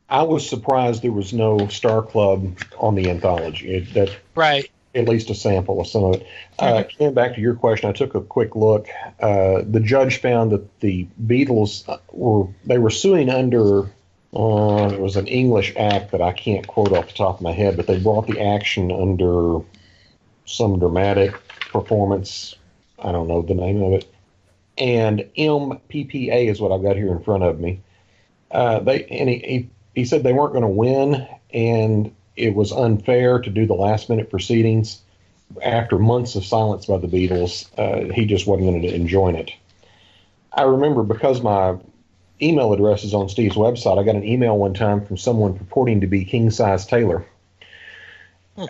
I was surprised there was no Star Club on the anthology. Right. At least a sample of some of it. Coming back to your question, I took a quick look. The judge found that the Beatles were suing under it was an English act that I can't quote off the top of my head, but they brought the action under some dramatic performance. I don't know the name of it. And MPPA is what I've got here in front of me. He said they weren't going to win, and it was unfair to do the last-minute proceedings. After months of silence by the Beatles, he just wasn't going to enjoin it. I remember, because my email address is on Steve's website, I got an email one time from someone purporting to be King Size Taylor.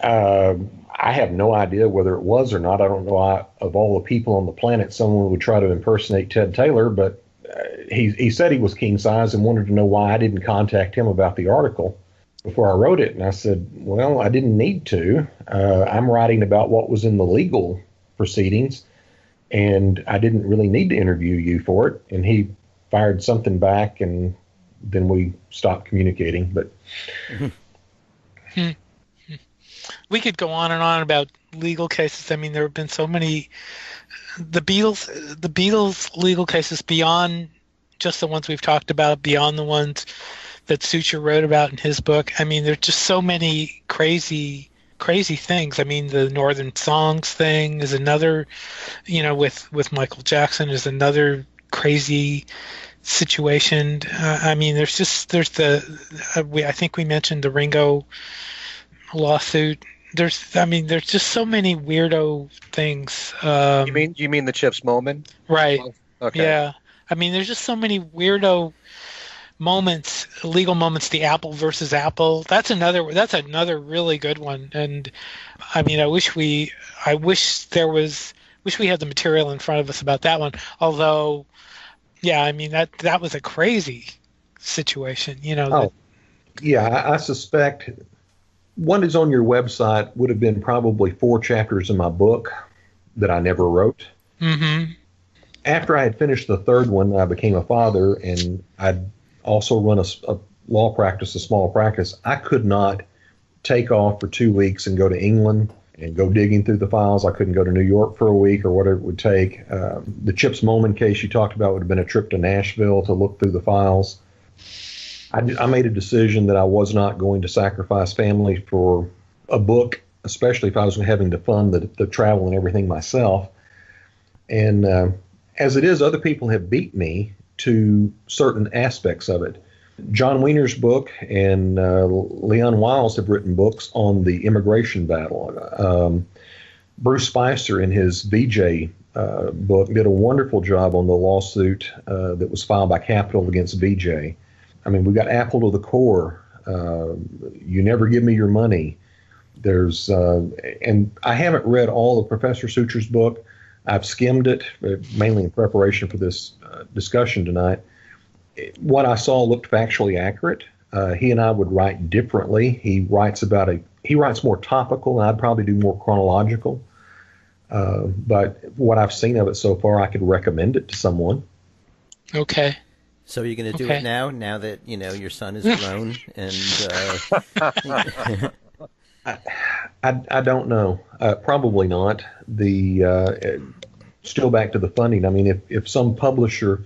I have no idea whether it was or not. I don't know why, of all the people on the planet, someone would try to impersonate Ted Taylor, but he said he was king size and wanted to know why I didn't contact him about the article before I wrote it. And I said, well, I didn't need to. I'm writing about what was in the legal proceedings, and I didn't really need to interview you for it. And he fired something back, and then we stopped communicating. But we could go on and on about legal cases. There have been so many. The Beatles legal cases, beyond just the ones we've talked about, beyond the ones that Sucher wrote about in his book. There's just so many crazy things. The Northern Songs thing is another, with Michael Jackson is another crazy situation. I think we mentioned the Ringo lawsuit. There's just so many weirdo things. You mean the Chips moment? Right. Okay. Yeah. There's just so many weirdo moments, legal moments. The Apple versus Apple. That's another really good one. And I wish we had the material in front of us about that one. Although, yeah, that was a crazy situation. I suspect. One is on your website would have been probably 4 chapters in my book that I never wrote. Mm-hmm. After I had finished the 3rd one, I became a father, and I'd also run a law practice, a small practice. I could not take off for 2 weeks and go to England and go digging through the files. I couldn't go to New York for a week or whatever it would take. The Chips Moman case you talked about would have been a trip to Nashville to look through the files. I made a decision that I was not going to sacrifice family for a book, especially if I was having to fund the travel and everything myself. And as it is, other people have beat me to certain aspects of it. John Wiener's book and Leon Wiles have written books on the immigration battle. Bruce Spicer, in his VJ book, did a wonderful job on the lawsuit that was filed by Capitol against BJ. I mean, we got Apple to the core. You never give me your money. There's and I haven't read all of Professor Suture's book. I've skimmed it mainly in preparation for this discussion tonight. What I saw looked factually accurate. He and I would write differently. He writes more topical, and I'd probably do more chronological. But what I've seen of it so far, I could recommend it to someone. Okay. So you're going to do it now that your son is grown and. I don't know. Probably not. Still back to the funding. I mean, if some publisher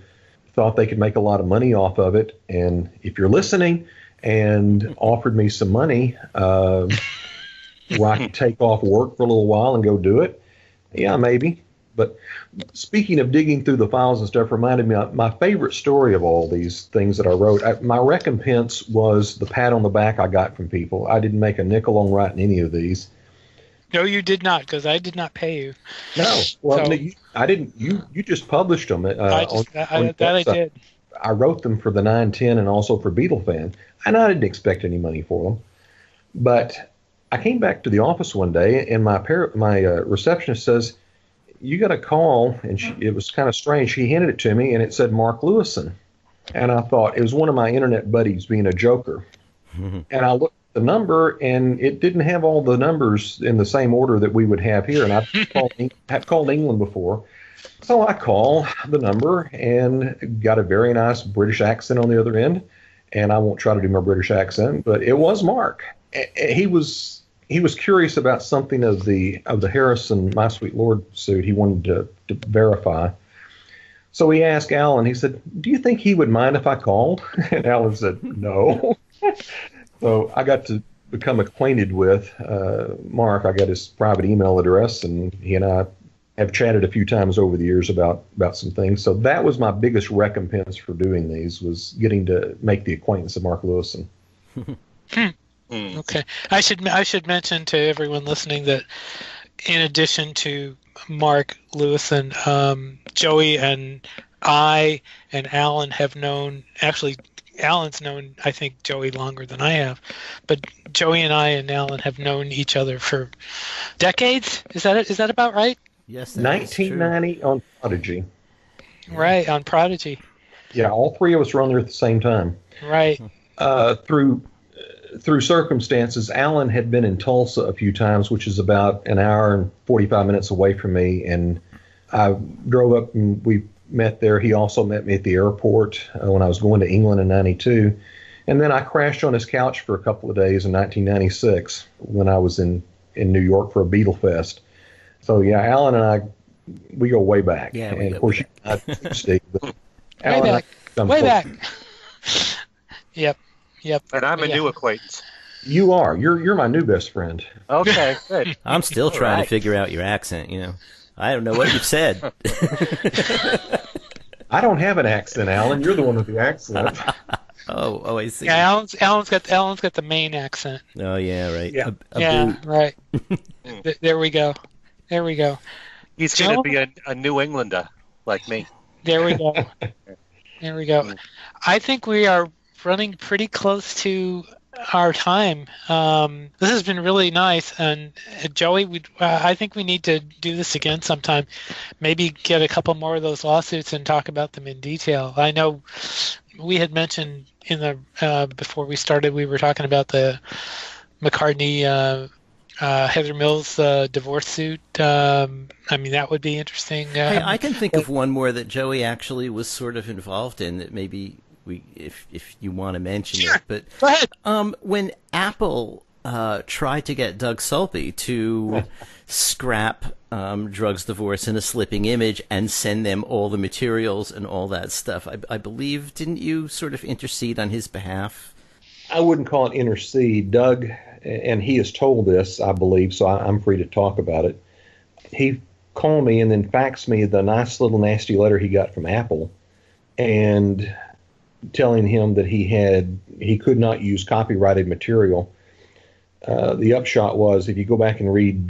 thought they could make a lot of money off of it, and if you're listening and offered me some money, where I could take off work for a little while and go do it, yeah, maybe. But speaking of digging through the files and stuff, reminded me of my favorite story of all these things that I wrote. My recompense was the pat on the back I got from people. I didn't make a nickel on writing any of these. No, you did not, because I did not pay you. No, well, so, I didn't. You just published them. I did. I wrote them for the 910 and also for Beatle Fan, and I didn't expect any money for them. But I came back to the office one day, and my receptionist says, "You got a call," and it was kind of strange. She handed it to me, and it said Mark Lewison. And I thought it was one of my internet buddies being a joker. And I looked at the number, and it didn't have all the numbers in the same order that we would have here. And I've called England before. So I call the number and got a very nice British accent on the other end. And I won't try to do my British accent, but it was Mark. He was curious about something of the Harrison My Sweet Lord suit. He wanted to verify. So he asked Alan, he said, "Do you think he would mind if I called?" And Alan said, "No." So I got to become acquainted with Mark. I got his private email address, and he and I have chatted a few times over the years about some things. So that was my biggest recompense for doing these, was getting to make the acquaintance of Mark Lewison. Okay. I should mention to everyone listening that in addition to Mark Lewison, Joey and I and Alan have known, actually Alan's known, I think, Joey longer than I have, but Joey and I and Alan have known each other for decades. Is that about right? Yes. 1990 on Prodigy. Right, on Prodigy. Yeah, all three of us were on there at the same time. Right. Through circumstances, Alan had been in Tulsa a few times, which is about an hour and 45 minutes away from me, and I drove up and we met there. He also met me at the airport when I was going to England in 92, and then I crashed on his couch for a couple of days in 1996 when I was in New York for a Beatle Fest. So yeah, Alan and I, we go way back. Yeah, and of course you not Steve, but way back. Yep. And I'm a new acquaintance. You are. You're my new best friend. Okay, good. I'm still trying to figure out your accent. I don't know what you've said. I don't have an accent, Alan. You're the one with the accent. Oh, I see. Yeah, Alan's got the Maine accent. Oh yeah, right. Yeah, right. There we go. He's going to be a New Englander like me. There we go. I think we are running pretty close to our time. This has been really nice, and Joey, I think we need to do this again sometime. Maybe get a couple more of those lawsuits and talk about them in detail. I know we had mentioned in the before we started, we were talking about the McCartney Heather Mills divorce suit. I mean, that would be interesting. Hey, I can think of one more that Joey actually was sort of involved in that maybe if you want to mention it. But go ahead. When Apple tried to get Doug Sulpy to scrap Drugs, Divorce, and a Slipping Image and send them all the materials and all that stuff, I believe, didn't you sort of intercede on his behalf? I wouldn't call it intercede. Doug, and he has told this, I believe, so I'm free to talk about it. He called me and then faxed me the nice little nasty letter he got from Apple, and telling him that he could not use copyrighted material. The upshot was, if you go back and read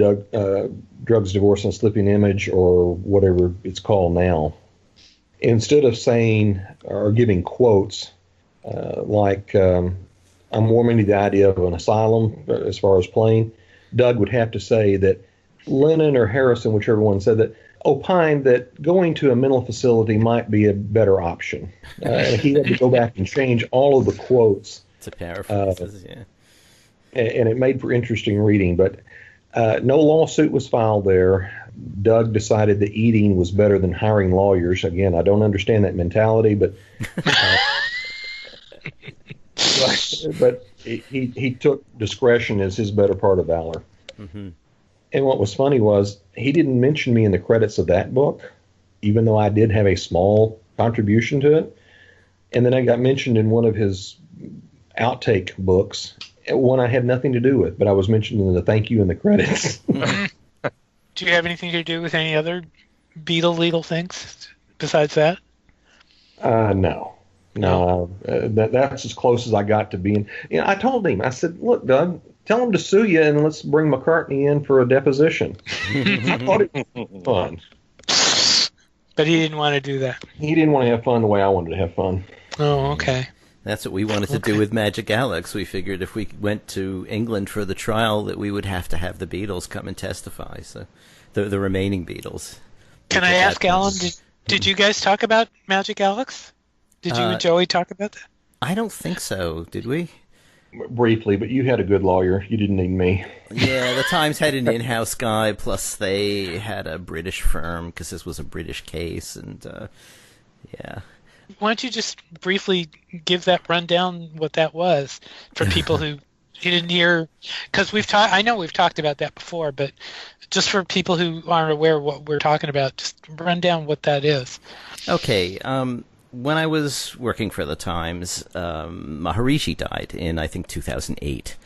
Drugs, Divorce, and Sleeping Image, or whatever it's called now, instead of saying or giving quotes like I'm warming to the idea of an asylum as far as playing, Doug would have to say that Lennon or Harrison, whichever one, said that opined that going to a mental facility might be a better option. He had to go back and change all of the quotes. To paraphrase, yeah. And it made for interesting reading. But no lawsuit was filed there. Doug decided that eating was better than hiring lawyers. Again, I don't understand that mentality, but but he took discretion as his better part of valor. Mm-hmm. And what was funny was he didn't mention me in the credits of that book, even though I did have a small contribution to it. And then I got mentioned in one of his outtake books, one I had nothing to do with, but I was mentioned in the thank you in the credits. Do you have anything to do with any other Beatle legal things besides that? No. That's as close as I got to being. I told him, I said, look, Doug, tell him to sue you and let's bring McCartney in for a deposition. I thought it was fun. But he didn't want to do that. He didn't want to have fun the way I wanted to have fun. Oh, okay. That's what we wanted to do with Magic Alex. We figured if we went to England for the trial that we would have to have the Beatles come and testify, so the remaining Beatles. Can I ask, Alan, did you guys talk about Magic Alex? Did you and Joey talk about that? I don't think so, did we? Briefly, but you had a good lawyer. You didn't need me. Yeah, the Times had an in-house guy, plus they had a British firm, because this was a British case, and yeah. Why don't you just briefly give that rundown what that was for people who didn't hear? Because I know we've talked about that before, but just for people who aren't aware of what we're talking about, just run down what that is. Okay. When I was working for the Times, Maharishi died in, I think, 2008.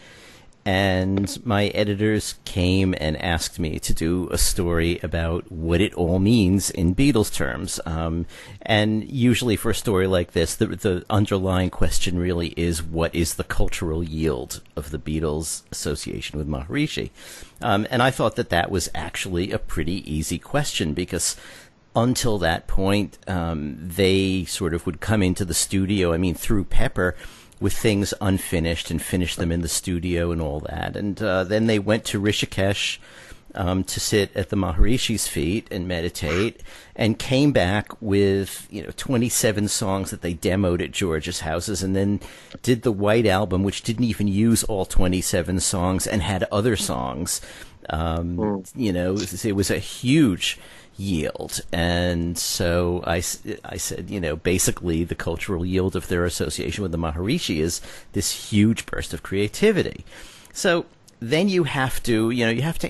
And my editors came and asked me to do a story about what it all means in Beatles terms. And usually for a story like this, the underlying question really is, what is the cultural yield of the Beatles' association with Maharishi? And I thought that was actually a pretty easy question, because until that point, they sort of would come into the studio, through Pepper, with things unfinished and finish them in the studio and all that. And then they went to Rishikesh to sit at the Maharishi's feet and meditate, and came back with 27 songs that they demoed at George's houses, and then did the White Album, which didn't even use all 27 songs and had other songs. It was a huge yield. And so I said, basically the cultural yield of their association with the Maharishi is this huge burst of creativity. So then you have to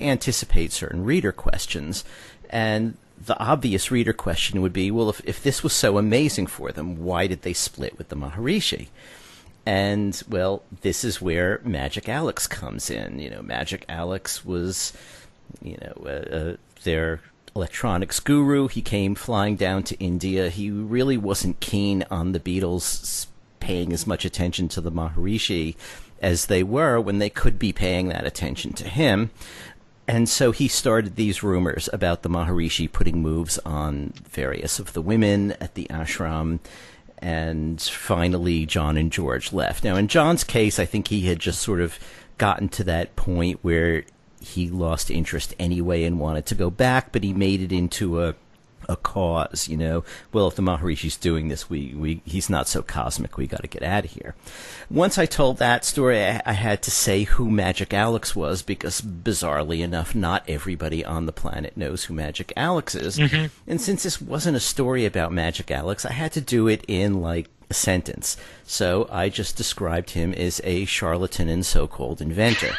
anticipate certain reader questions. And the obvious reader question would be, well, if this was so amazing for them, why did they split with the Maharishi? And, well, this is where Magic Alex comes in. Magic Alex was, their electronics guru. He came flying down to India. He really wasn't keen on the Beatles paying as much attention to the Maharishi as they were when they could be paying that attention to him. And so he started these rumors about the Maharishi putting moves on various of the women at the ashram. And finally, John and George left. Now, in John's case, I think he had just sort of gotten to that point where he lost interest anyway and wanted to go back, but he made it into a cause, Well, if the Maharishi's doing this, he's not so cosmic, we got to get out of here. Once I told that story, I had to say who Magic Alex was, because bizarrely enough, not everybody on the planet knows who Magic Alex is. Mm-hmm. And since this wasn't a story about Magic Alex, I had to do it in like a sentence. So I just described him as a charlatan and so-called inventor.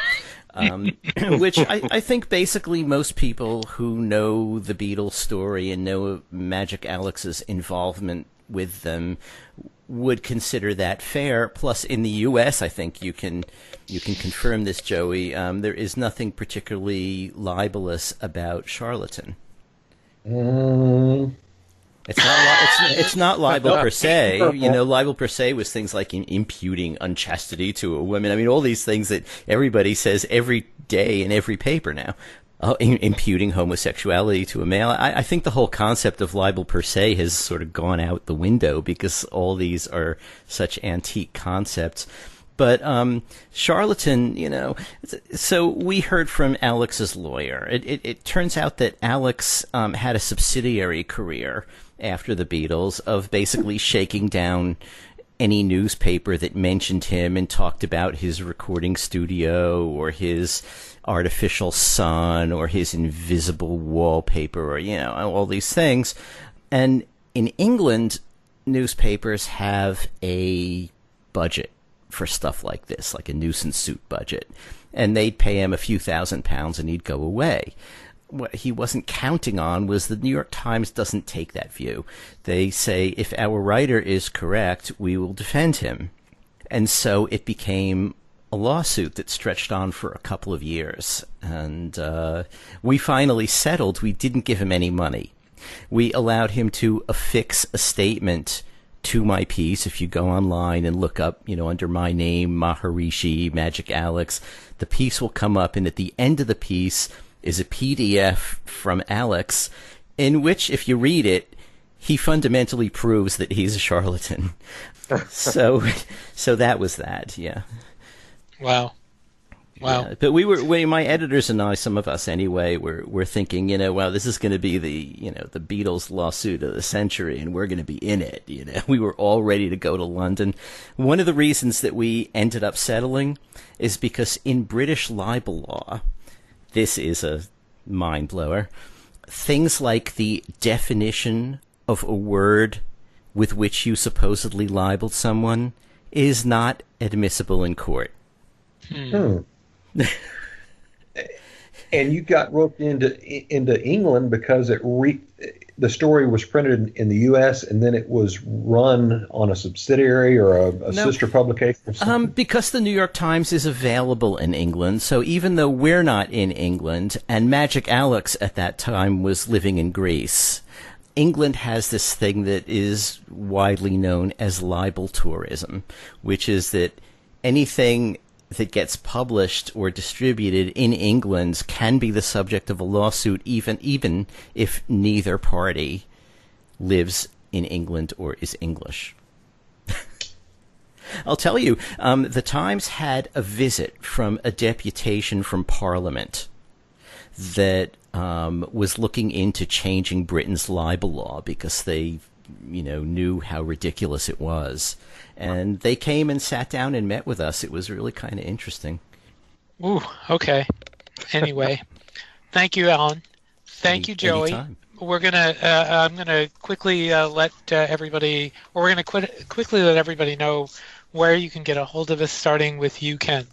Which I think basically most people who know the Beatles story and know Magic Alex's involvement with them would consider that fair. Plus, in the U.S., I think you can confirm this, Joey. There is nothing particularly libelous about charlatan. It's not libel per se. Libel per se was things like imputing unchastity to a woman. All these things that everybody says every day in every paper now. imputing homosexuality to a male. I think the whole concept of libel per se has sort of gone out the window because all these are such antique concepts. But charlatan, so we heard from Alex's lawyer. It turns out that Alex had a subsidiary career after the Beatles of basically shaking down any newspaper that mentioned him and talked about his recording studio or his artificial sun or his invisible wallpaper or, all these things. And in England, newspapers have a budget for stuff like this, like a nuisance suit budget. And they'd pay him a few £1,000s and he'd go away. What he wasn't counting on was the New York Times doesn't take that view. They say, if our writer is correct, we will defend him. And so it became a lawsuit that stretched on for a couple of years. And we finally settled. We didn't give him any money. We allowed him to affix a statement to my piece. If you go online and look up, under my name, Maharishi, Magic Alex, the piece will come up. And at the end of the piece is a PDF from Alex in which, if you read it, he fundamentally proves that he's a charlatan. so that was that, yeah. Wow. Yeah, but my editors and I, some of us anyway, were thinking, wow, this is going to be the Beatles lawsuit of the century, and we're going to be in it. We were all ready to go to London. One of the reasons that we ended up settling is because in British libel law, this is a mind blower, things like the definition of a word with which you supposedly libeled someone is not admissible in court. And you got roped into England because the story was printed in the U.S. and then it was run on a subsidiary or a sister publication or something? Because the New York Times is available in England, so even though we're not in England, and Magic Alex at that time was living in Greece, England has this thing that is widely known as libel tourism, which is that anything that gets published or distributed in England can be the subject of a lawsuit, even if neither party lives in England or is English. I'll tell you, the Times had a visit from a deputation from Parliament that was looking into changing Britain's libel law because they knew how ridiculous it was. And they came and sat down and met with us. It was really kind of interesting. Ooh, okay. Anyway, thank you, Alan. Thank you, Joey. Anytime. We're gonna. I'm gonna quickly let everybody, or we're gonna quickly let everybody know where you can get a hold of us. Starting with you, Ken.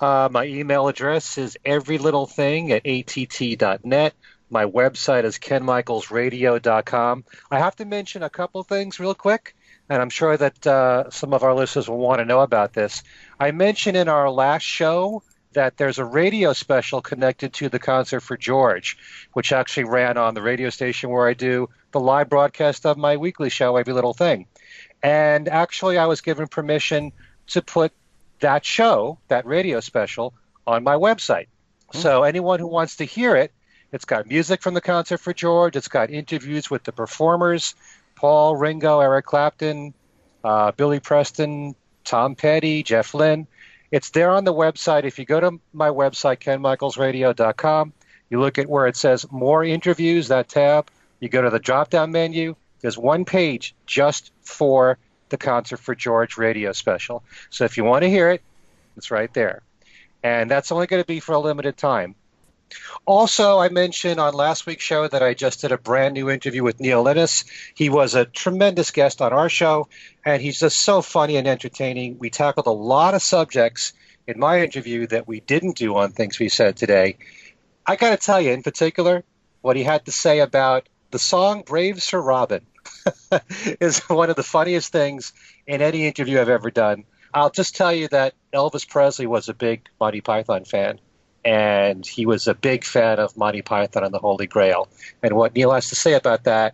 My email address is everylittlething@att.net. My website is kenmichaelsradio.com. I have to mention a couple things real quick, and I'm sure that some of our listeners will want to know about this. I mentioned in our last show that there's a radio special connected to the Concert for George, which actually ran on the radio station where I do the live broadcast of my weekly show, Every Little Thing. And actually, I was given permission to put that show, that radio special, on my website. So anyone who wants to hear it, it's got music from the Concert for George. It's got interviews with the performers, Paul, Ringo, Eric Clapton, Billy Preston, Tom Petty, Jeff Lynne. It's there on the website. If you go to my website, kenmichaelsradio.com, you look at where it says More Interviews, that tab. You go to the drop-down menu. There's one page just for the Concert for George radio special. So if you want to hear it, it's right there. And that's only going to be for a limited time. Also, I mentioned on last week's show that I just did a brand new interview with Neil Linus. He was a tremendous guest on our show, and he's just so funny and entertaining. We tackled a lot of subjects in my interview that we didn't do on Things We Said Today. I got to tell you, in particular, what he had to say about the song Brave Sir Robin is one of the funniest things in any interview I've ever done. I'll just tell you that Elvis Presley was a big Monty Python fan. And he was a big fan of Monty Python and the Holy Grail. And what Neil has to say about that,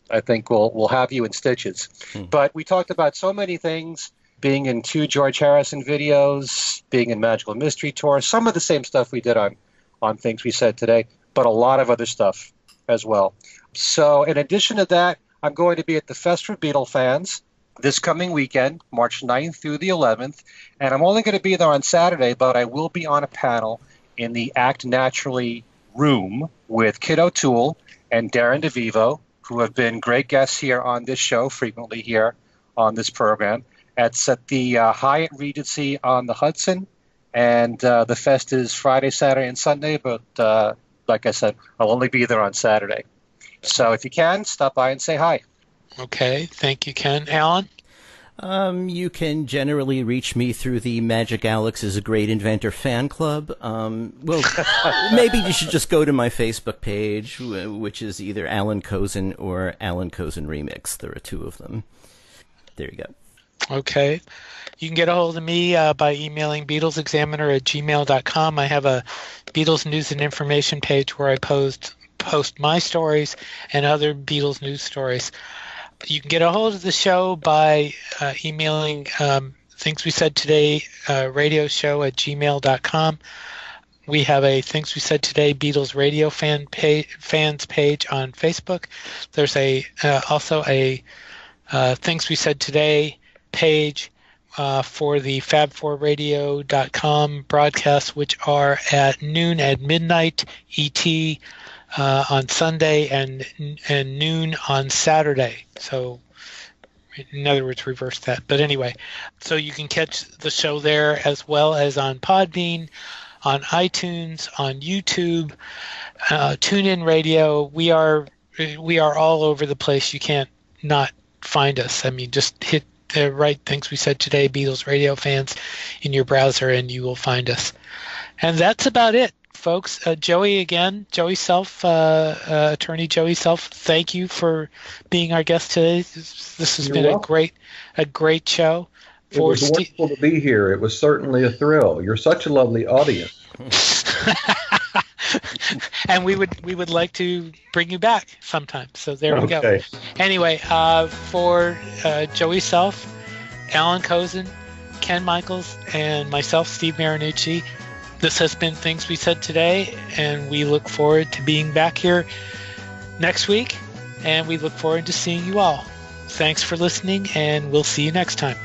I think will have you in stitches. But we talked about so many things, being in 2 George Harrison videos, being in Magical Mystery Tour, some of the same stuff we did on on Things We Said Today, but a lot of other stuff as well. So in addition to that, I'm going to be at the Fest for Beatle fans this coming weekend, March 9th through the 11th. And I'm only going to be there on Saturday, but I will be on a panel in the Act Naturally room with Kid O'Toole and Darren DeVivo, who have been great guests here on this show, frequently here on this program. It's at the Hyatt Regency on the Hudson, and the fest is Friday, Saturday, and Sunday, but like I said, I'll only be there on Saturday. So if you can, stop by and say hi. Okay, thank you, Ken. Alan? You can generally reach me through the Magic Alex is a Great Inventor fan club. Well, maybe you should just go to my Facebook page, which is either Alan Cozen or Alan Cozen Remix. There are two of them. There you go. Okay. You can get a hold of me by emailing BeatlesExaminer@gmail.com. I have a Beatles news and information page where I post my stories and other Beatles news stories. You can get a hold of the show by emailing Things We Said Today radio show at gmail.com. We have a Things We Said Today Beatles radio fans page on Facebook. There's also a Things We Said Today page for the fab4radio.com broadcasts, which are at noon at midnight ET on Sunday and noon on Saturday. So in other words, reverse that. But anyway, so you can catch the show there as well as on Podbean, on iTunes, on YouTube, TuneIn Radio. We are all over the place. You can't not find us. I mean, just hit the right Things We Said Today Beatles radio fans in your browser and you will find us. And that's about it, folks. Joey Self, attorney Joey Self, thank you for being our guest today. This has been welcome. a great show. It was wonderful to be here. It was certainly a thrill. You're such a lovely audience. And we would like to bring you back sometime. So there we go. Anyway, for Joey Self, Alan Cozen, Ken Michaels, and myself, Steve Marinucci, this has been Things We Said Today, and we look forward to being back here next week, and we look forward to seeing you all. Thanks for listening, and we'll see you next time.